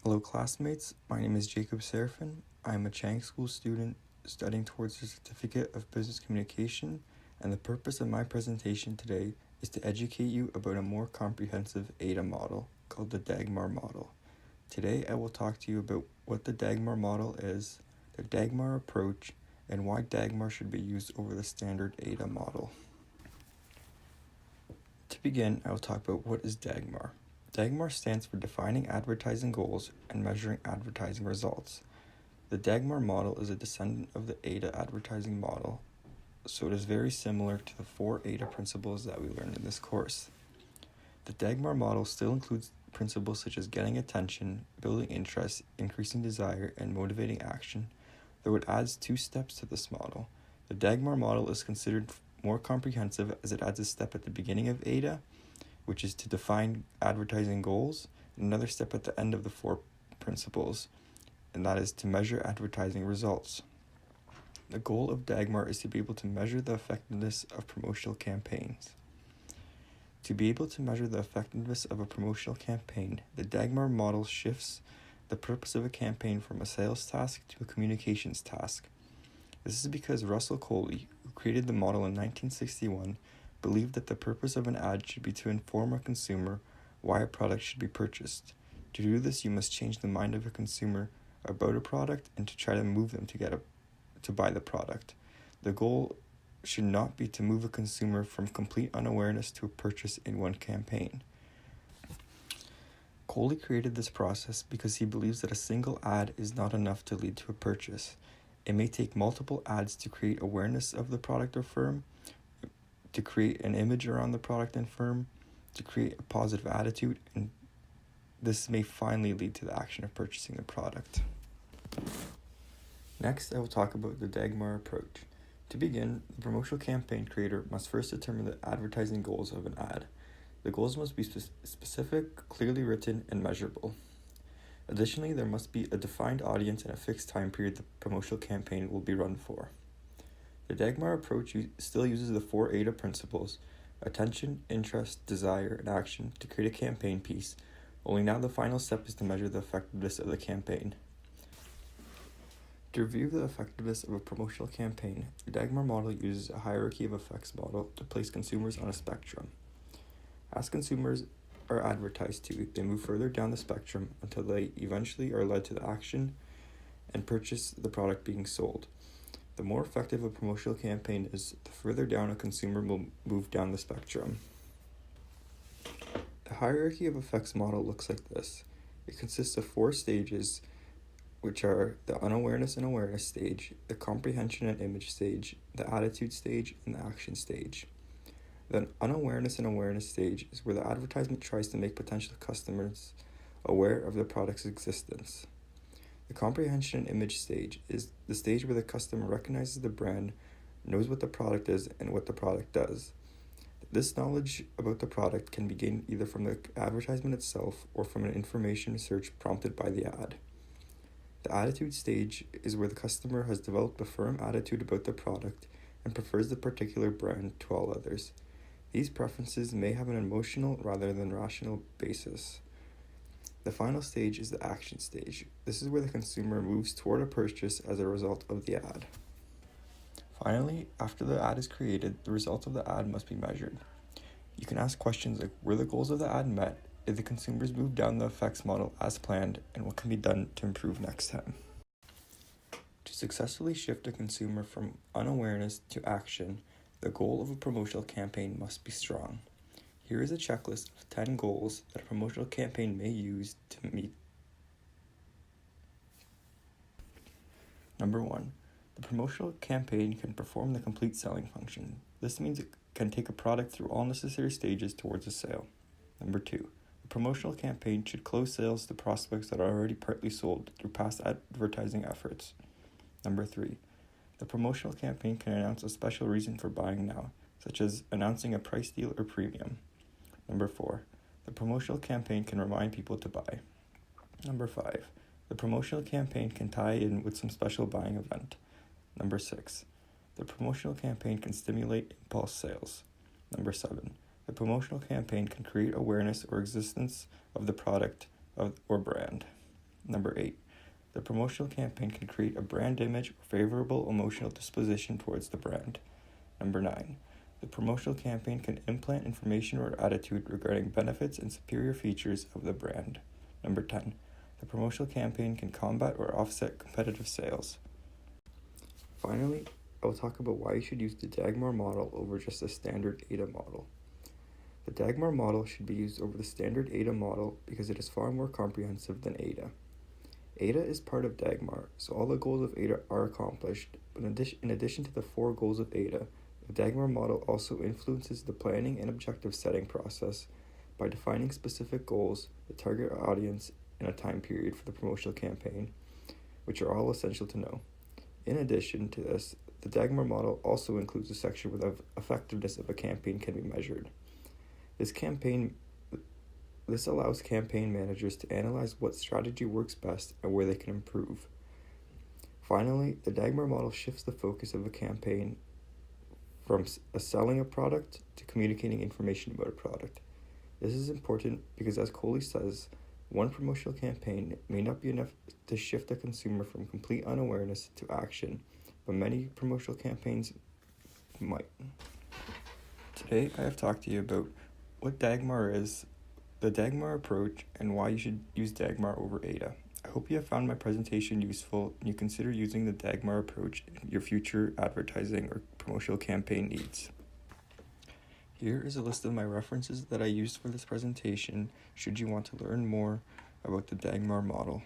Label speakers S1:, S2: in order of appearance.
S1: Hello classmates, my name is Jacob Serafin. I am a Chang School student studying towards the Certificate of Business Communication, and the purpose of my presentation today is to educate you about a more comprehensive AIDA model called the Dagmar model. Today I will talk to you about what the Dagmar model is, the Dagmar approach, and why Dagmar should be used over the standard AIDA model. To begin, I will talk about what is Dagmar. Dagmar stands for Defining Advertising Goals and Measuring Advertising Results. The Dagmar model is a descendant of the AIDA advertising model, so it is very similar to the 4 AIDA principles that we learned in this course. The Dagmar model still includes principles such as getting attention, building interest, increasing desire, and motivating action, though it adds 2 steps to this model. The Dagmar model is considered more comprehensive as it adds a step at the beginning of AIDA, which is to define advertising goals, and another step at the end of the 4 principles, and that is to measure advertising results. The goal of Dagmar is to be able to measure the effectiveness of promotional campaigns. To be able to measure the effectiveness of a promotional campaign, the Dagmar model shifts the purpose of a campaign from a sales task to a communications task. This is because Russell Coley, who created the model in 1961, believed that the purpose of an ad should be to inform a consumer why a product should be purchased. To do this, you must change the mind of a consumer about a product and to try to move them to buy the product. The goal should not be to move a consumer from complete unawareness to a purchase in one campaign. Coley created this process because he believes that a single ad is not enough to lead to a purchase. It may take multiple ads to create awareness of the product or firm, to create an image around the product and firm, to create a positive attitude, and this may finally lead to the action of purchasing the product. Next, I will talk about the Dagmar approach. To begin, the promotional campaign creator must first determine the advertising goals of an ad. The goals must be specific, clearly written, and measurable. Additionally, there must be a defined audience and a fixed time period the promotional campaign will be run for. The Dagmar approach still uses the 4 AIDA principles: attention, interest, desire, and action to create a campaign piece, only now the final step is to measure the effectiveness of the campaign. To review the effectiveness of a promotional campaign, the Dagmar model uses a hierarchy of effects model to place consumers on a spectrum. As consumers are advertised to, they move further down the spectrum until they eventually are led to the action and purchase the product being sold. The more effective a promotional campaign is, the further down a consumer will move down the spectrum. The hierarchy of effects model looks like this. It consists of 4 stages, which are the unawareness and awareness stage, the comprehension and image stage, the attitude stage, and the action stage. The unawareness and awareness stage is where the advertisement tries to make potential customers aware of the product's existence. The comprehension and image stage is the stage where the customer recognizes the brand, knows what the product is, and what the product does. This knowledge about the product can be gained either from the advertisement itself or from an information search prompted by the ad. The attitude stage is where the customer has developed a firm attitude about the product and prefers the particular brand to all others. These preferences may have an emotional rather than rational basis. The final stage is the action stage. This is where the consumer moves toward a purchase as a result of the ad. Finally, after the ad is created, the results of the ad must be measured. You can ask questions like, were the goals of the ad met? Did the consumers move down the effects model as planned? And what can be done to improve next time? To successfully shift a consumer from unawareness to action, the goal of a promotional campaign must be strong. Here is a checklist of 10 goals that a promotional campaign may use to meet. Number 1. The promotional campaign can perform the complete selling function. This means it can take a product through all necessary stages towards a sale. Number 2. The promotional campaign should close sales to prospects that are already partly sold through past advertising efforts. Number 3. The promotional campaign can announce a special reason for buying now, such as announcing a price deal or premium. Number 4. The promotional campaign can remind people to buy. Number 5. The promotional campaign can tie in with some special buying event. Number 6. The promotional campaign can stimulate impulse sales. Number 7. The promotional campaign can create awareness or existence of the product or brand. Number 8. The promotional campaign can create a brand image or favorable emotional disposition towards the brand. Number 9. The promotional campaign can implant information or attitude regarding benefits and superior features of the brand. Number 10. The promotional campaign can combat or offset competitive sales. Finally, I will talk about why you should use the Dagmar model over just a standard AIDA model. The Dagmar model should be used over the standard AIDA model because it is far more comprehensive than AIDA. AIDA is part of Dagmar, so all the goals of AIDA are accomplished, but in addition to the 4 goals of AIDA, the Dagmar model also influences the planning and objective setting process by defining specific goals, the target audience, and a time period for the promotional campaign, which are all essential to know. In addition to this, the Dagmar model also includes a section where the effectiveness of a campaign can be measured. This allows campaign managers to analyze what strategy works best and where they can improve. Finally, the Dagmar model shifts the focus of a campaign from selling a product to communicating information about a product. This is important because, as Coley says, one promotional campaign may not be enough to shift a consumer from complete unawareness to action, but many promotional campaigns might. Today, I have talked to you about what Dagmar is, the Dagmar approach, and why you should use Dagmar over AIDA. I hope you have found my presentation useful and you consider using the Dagmar approach in your future advertising or promotional campaign needs. Here is a list of my references that I used for this presentation should you want to learn more about the Dagmar model.